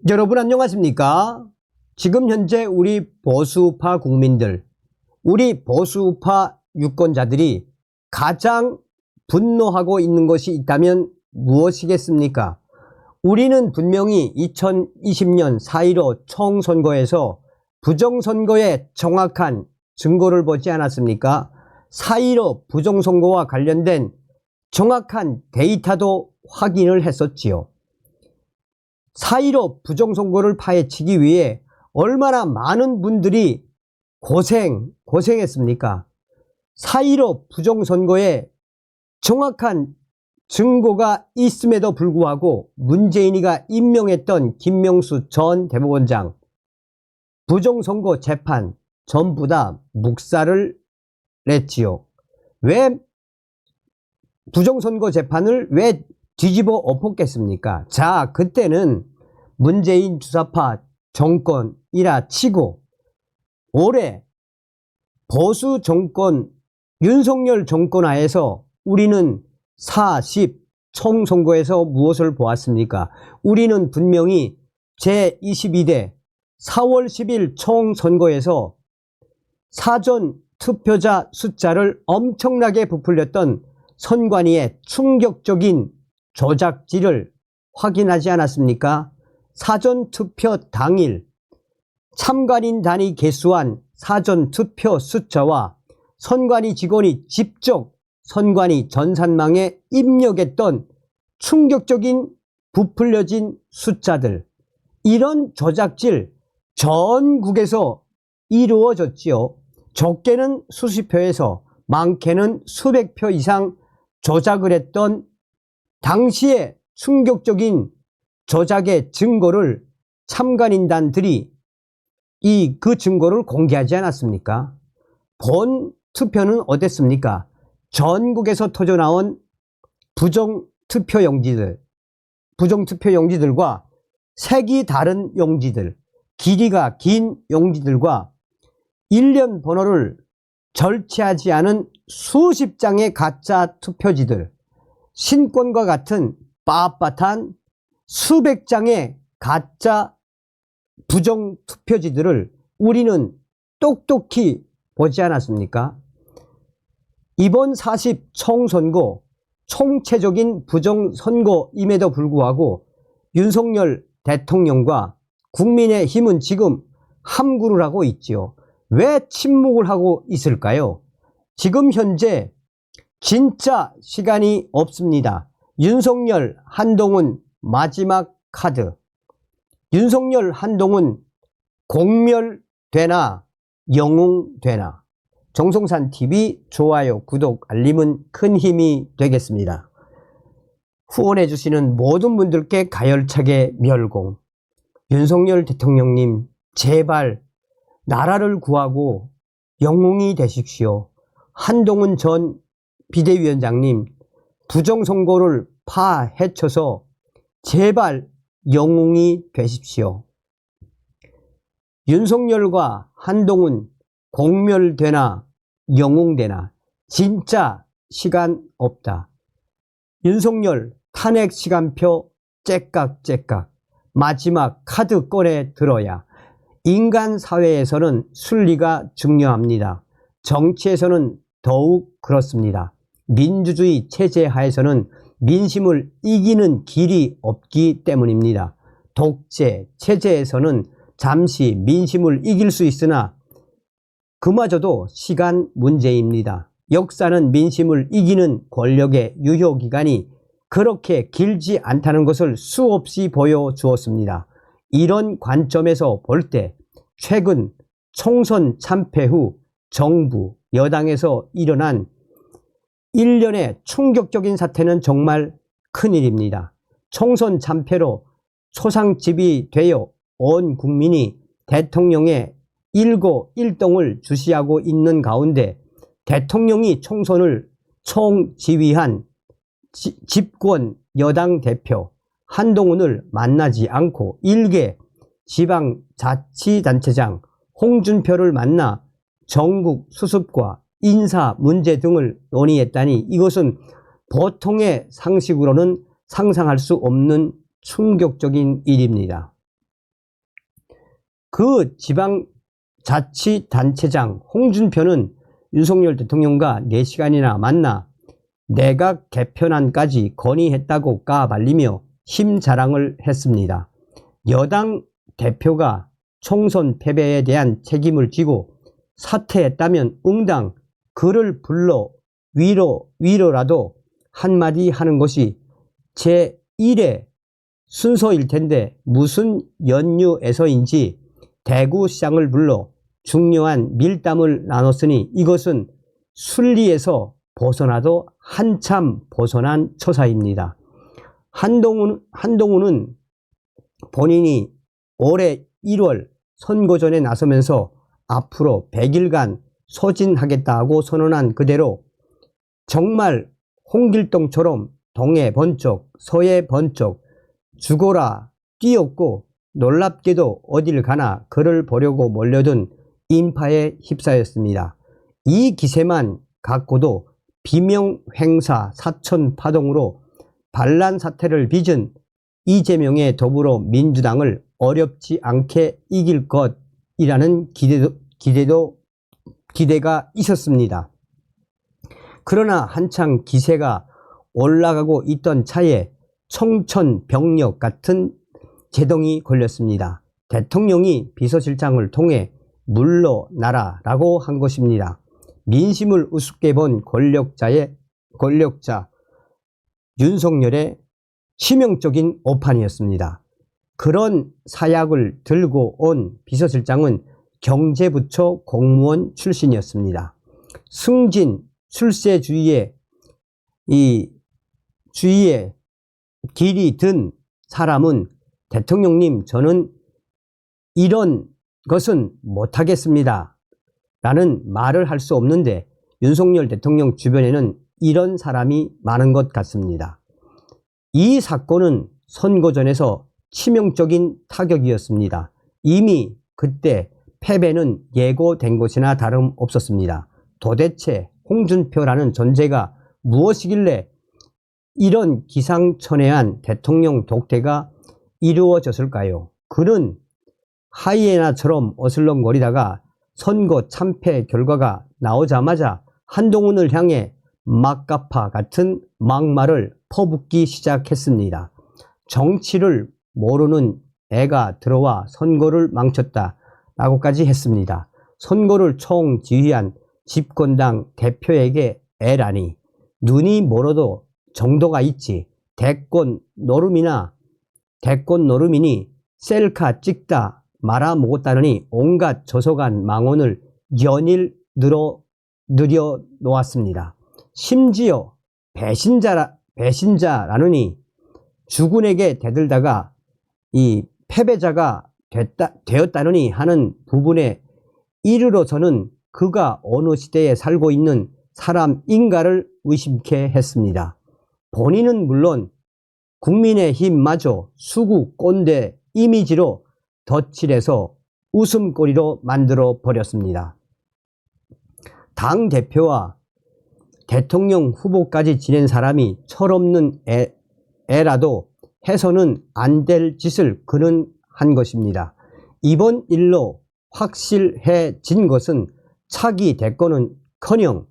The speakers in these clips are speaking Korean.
여러분 안녕하십니까? 지금 현재 우리 보수파 국민들, 우리 보수파 유권자들이 가장 분노하고 있는 것이 있다면 무엇이겠습니까? 우리는 분명히 2020년 4.15 총선거에서 부정선거의 정확한 증거를 보지 않았습니까? 4.15 부정선거와 관련된 정확한 데이터도 확인을 했었지요. 4.15 부정선거를 파헤치기 위해 얼마나 많은 분들이 고생했습니까? 4.15 부정선거에 정확한 증거가 있음에도 불구하고 문재인이가 임명했던 김명수 전 대법원장 부정선거 재판 전부 다 묵살을 냈지요. 왜 부정선거 재판을 왜 뒤집어 엎었겠습니까? 자, 그때는 문재인 주사파 정권이라 치고 올해 보수 정권 윤석열 정권 하에서 우리는 4.10 총선거에서 무엇을 보았습니까? 우리는 분명히 제22대 4월 10일 총선거에서 사전 투표자 숫자를 엄청나게 부풀렸던 선관위의 충격적인 조작질을 확인하지 않았습니까? 사전투표 당일 참관인 단위 개수한 사전투표 숫자와 선관위 직원이 직접 선관위 전산망에 입력했던 충격적인 부풀려진 숫자들, 이런 조작질 전국에서 이루어졌지요. 적게는 수십 표에서 많게는 수백 표 이상 조작을 했던 당시의 충격적인 조작의 증거를 참관인단들이 그 증거를 공개하지 않았습니까? 본 투표는 어땠습니까? 전국에서 터져나온 부정투표 용지들과 색이 다른 용지들, 길이가 긴 용지들과 일련 번호를 절취하지 않은 수십 장의 가짜 투표지들, 신권과 같은 빳빳한 수백 장의 가짜 부정투표지들을 우리는 똑똑히 보지 않았습니까? 이번 4.10 총선거 총체적인 부정선거임에도 불구하고 윤석열 대통령과 국민의힘은 지금 함구를 하고 있지요. 왜 침묵을 하고 있을까요? 지금 현재 진짜 시간이 없습니다. 윤석열, 한동훈 마지막 카드. 윤석열, 한동훈 공멸되나 영웅되나. 정성산TV 좋아요, 구독, 알림은 큰 힘이 되겠습니다. 후원해 주시는 모든 분들께 가열차게 멸공. 윤석열 대통령님, 제발 나라를 구하고 영웅이 되십시오. 한동훈 전 비대위원장님, 부정선거를 파헤쳐서 제발 영웅이 되십시오. 윤석열과 한동훈 공멸되나 영웅되나 진짜 시간 없다. 윤석열 탄핵 시간표 째깍째깍 마지막 카드 꺼내 들어야. 인간 사회에서는 순리가 중요합니다. 정치에서는 더욱 그렇습니다. 민주주의 체제 하에서는 민심을 이기는 길이 없기 때문입니다. 독재 체제에서는 잠시 민심을 이길 수 있으나 그마저도 시간 문제입니다. 역사는 민심을 이기는 권력의 유효기간이 그렇게 길지 않다는 것을 수없이 보여주었습니다. 이런 관점에서 볼 때 최근 총선 참패 후 정부, 여당에서 일어난 일련의 충격적인 사태는 정말 큰일입니다. 총선 참패로 초상집이 되어 온 국민이 대통령의 일거일동을 주시하고 있는 가운데 대통령이 총선을 총지휘한 집권 여당 대표 한동훈을 만나지 않고 일개 지방자치단체장 홍준표를 만나 전국 수습과 인사 문제 등을 논의했다니 이것은 보통의 상식으로는 상상할 수 없는 충격적인 일입니다. 그 지방자치단체장 홍준표는 윤석열 대통령과 4시간이나 만나 내각 개편안까지 건의했다고 까발리며 힘자랑을 했습니다. 여당 대표가 총선 패배에 대한 책임을 지고 사퇴했다면 응당 그를 불러 위로라도 한마디 하는 것이 제1의 순서일 텐데 무슨 연유에서인지 대구시장을 불러 중요한 밀담을 나눴으니 이것은 순리에서 벗어나도 한참 벗어난 처사입니다. 한동훈은 본인이 올해 1월 선거 전에 나서면서 앞으로 100일간 소진하겠다고 선언한 그대로 정말 홍길동처럼 동해 번쩍 서해 번쩍 죽어라 뛰었고 놀랍게도 어딜 가나 그를 보려고 몰려든 인파에 휩싸였습니다. 이 기세만 갖고도 비명행사 사천파동으로 반란 사태를 빚은 이재명의 더불어민주당을 어렵지 않게 이길 것이라는 기대가 있었습니다. 그러나 한창 기세가 올라가고 있던 차에 청천벽력 같은 제동이 걸렸습니다. 대통령이 비서실장을 통해 물러나라라고 한 것입니다. 민심을 우습게 본 권력자 윤석열의 치명적인 오판이었습니다. 그런 사약을 들고 온 비서실장은 경제부처 공무원 출신이었습니다. 승진 출세주의에 길이 든 사람은 대통령님 저는 이런 것은 못하겠습니다 라는 말을 할 수 없는데 윤석열 대통령 주변에는 이런 사람이 많은 것 같습니다. 이 사건은 선거전에서 치명적인 타격이었습니다. 이미 그때 패배는 예고된 것이나 다름없었습니다. 도대체 홍준표라는 존재가 무엇이길래 이런 기상천외한 대통령 독대가 이루어졌을까요? 그는 하이에나처럼 어슬렁거리다가 선거 참패 결과가 나오자마자 한동훈을 향해 막가파 같은 막말을 퍼붓기 시작했습니다. 정치를 모르는 애가 들어와 선거를 망쳤다 라고까지 했습니다. 선거를 총지휘한 집권당 대표에게 애라니 눈이 멀어도 정도가 있지. 대권 노름이니 셀카 찍다 말아먹었다느니 온갖 저속한 망언을 연일 늘여 놓았습니다. 심지어 배신자라느니 주군에게 대들다가 이 패배자가 되었다느니 하는 부분에 이르러서는 그가 어느 시대에 살고 있는 사람인가를 의심케 했습니다. 본인은 물론 국민의힘마저 수구 꼰대 이미지로 덧칠해서 웃음거리로 만들어 버렸습니다. 당대표와 대통령 후보까지 지낸 사람이 철없는 애라도 해서는 안 될 짓을 그는 한 것입니다. 이번 일로 확실해진 것은 차기 대권은커녕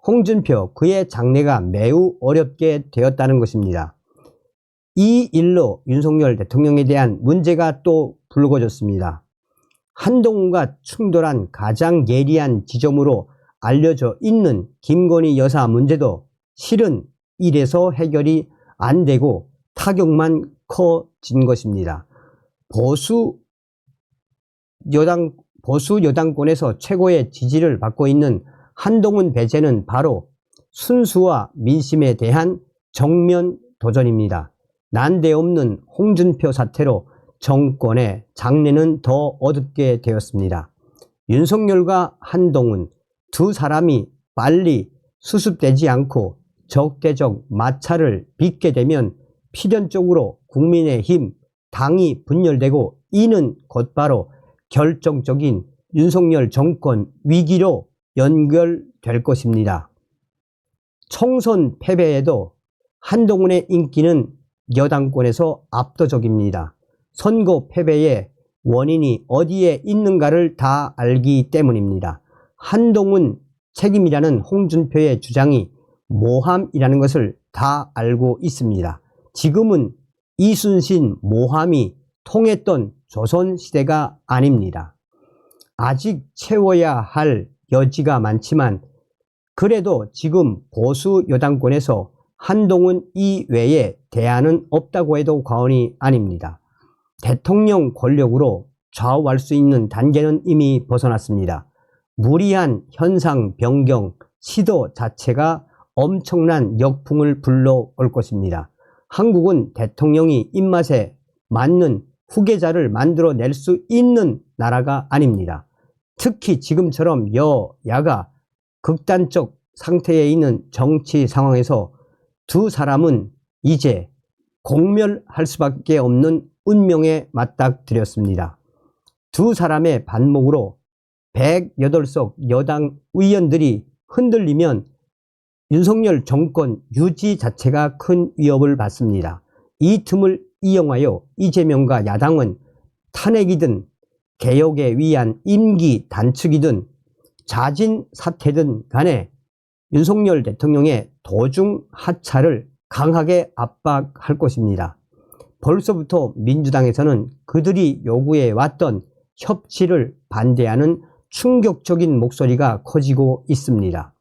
홍준표 그의 장래가 매우 어렵게 되었다는 것입니다. 이 일로 윤석열 대통령에 대한 문제가 또 불거졌습니다. 한동훈과 충돌한 가장 예리한 지점으로 알려져 있는 김건희 여사 문제도 실은 이래서 해결이 안 되고 타격만 커진 것입니다. 보수 여당권에서 최고의 지지를 받고 있는 한동훈 배제는 바로 순수와 민심에 대한 정면 도전입니다. 난데없는 홍준표 사태로 정권의 장래는 더 어둡게 되었습니다. 윤석열과 한동훈 두 사람이 빨리 수습되지 않고 적대적 마찰을 빚게 되면 필연적으로 국민의힘 당이 분열되고 이는 곧바로 결정적인 윤석열 정권 위기로 연결될 것입니다. 총선 패배에도 한동훈의 인기는 여당권에서 압도적입니다. 선거 패배에 원인이 어디에 있는가를 다 알기 때문입니다. 한동훈 책임이라는 홍준표의 주장이 모함이라는 것을 다 알고 있습니다. 지금은 이순신 모함이 통했던 조선시대가 아닙니다. 아직 채워야 할 여지가 많지만 그래도 지금 보수 여당권에서 한동훈 이외에 대안은 없다고 해도 과언이 아닙니다. 대통령 권력으로 좌우할 수 있는 단계는 이미 벗어났습니다. 무리한 현상 변경 시도 자체가 엄청난 역풍을 불러올 것입니다. 한국은 대통령이 입맛에 맞는 후계자를 만들어낼 수 있는 나라가 아닙니다. 특히 지금처럼 여야가 극단적 상태에 있는 정치 상황에서 두 사람은 이제 공멸할 수밖에 없는 운명에 맞닥뜨렸습니다. 두 사람의 반목으로 108석 여당 의원들이 흔들리면 윤석열 정권 유지 자체가 큰 위협을 받습니다. 이 틈을 이용하여 이재명과 야당은 탄핵이든 개혁에 위한 임기 단축이든 자진 사퇴든 간에 윤석열 대통령의 도중 하차를 강하게 압박할 것입니다. 벌써부터 민주당에서는 그들이 요구해 왔던 협치를 반대하는 충격적인 목소리가 커지고 있습니다.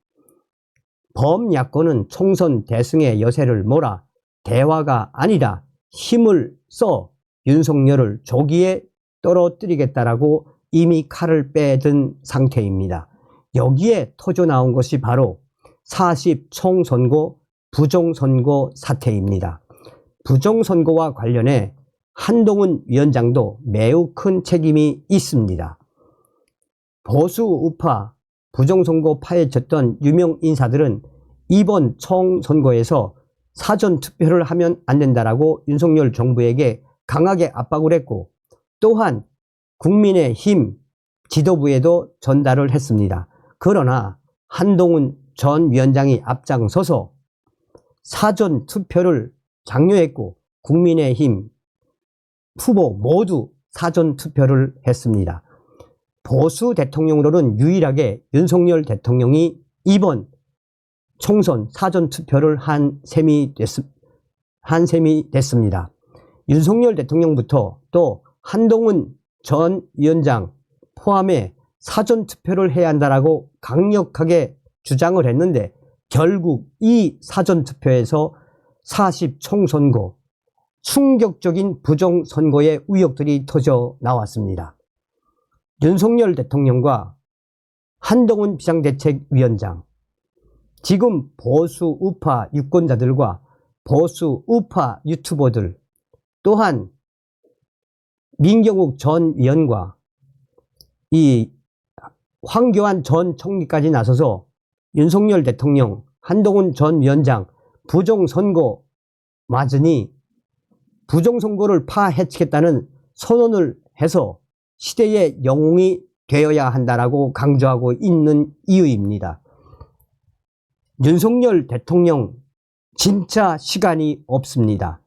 범야권은 총선 대승의 여세를 몰아 대화가 아니라 힘을 써 윤석열을 조기에 떨어뜨리겠다라고 이미 칼을 빼든 상태입니다. 여기에 터져나온 것이 바로 40 총선거 부정선거 사태입니다. 부정선거와 관련해 한동훈 위원장도 매우 큰 책임이 있습니다. 보수 우파 부정선거 파헤쳤던 유명 인사들은 이번 총선거에서 사전투표를 하면 안 된다라고 윤석열 정부에게 강하게 압박을 했고 또한 국민의힘 지도부에도 전달을 했습니다. 그러나 한동훈 전 위원장이 앞장서서 사전투표를 장려했고 국민의힘 후보 모두 사전투표를 했습니다. 보수 대통령으로는 유일하게 윤석열 대통령이 이번 총선 사전투표를 한 셈이 됐습니다. 윤석열 대통령부터 또 한동훈 전 위원장 포함해 사전투표를 해야 한다라고 강력하게 주장을 했는데 결국 이 사전투표에서 40 총선거 충격적인 부정선거의 의혹들이 터져 나왔습니다. 윤석열 대통령과 한동훈 비상대책위원장 지금 보수 우파 유권자들과 보수 우파 유튜버들 또한 민경욱 전 위원과 이 황교안 전 총리까지 나서서 윤석열 대통령, 한동훈 전 위원장 부정선거 맞으니 부정선거를 파헤치겠다는 선언을 해서 시대의 영웅이 되어야 한다라고 강조하고 있는 이유입니다. 윤석열 대통령 진짜 시간이 없습니다.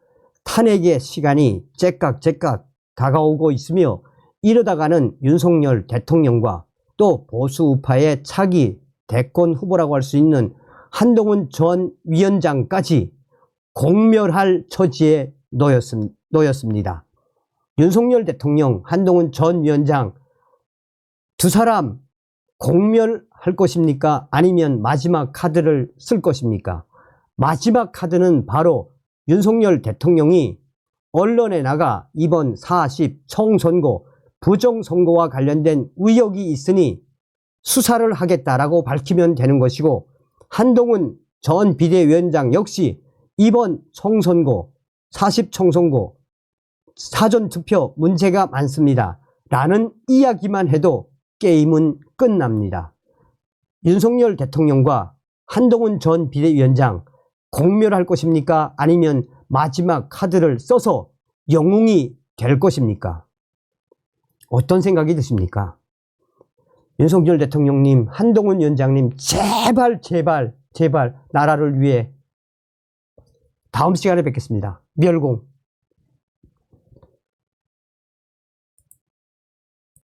탄핵의 시간이 째깍째깍 다가오고 있으며 이러다가는 윤석열 대통령과 또 보수 우파의 차기 대권 후보라고 할 수 있는 한동훈 전 위원장까지 공멸할 처지에 놓였습니다. 윤석열 대통령, 한동훈 전 위원장 두 사람 공멸할 것입니까? 아니면 마지막 카드를 쓸 것입니까? 마지막 카드는 바로 윤석열 대통령이 언론에 나가 이번 40 총선거 부정선거와 관련된 의혹이 있으니 수사를 하겠다라고 밝히면 되는 것이고 한동훈 전 비대위원장 역시 이번 총선거 40 총선거 사전투표 문제가 많습니다. 라는 이야기만 해도 게임은 끝납니다. 윤석열 대통령과 한동훈 전 비대위원장 공멸할 것입니까? 아니면 마지막 카드를 써서 영웅이 될 것입니까? 어떤 생각이 드십니까? 윤석열 대통령님, 한동훈 위원장님 제발 나라를 위해 다음 시간에 뵙겠습니다. 멸공.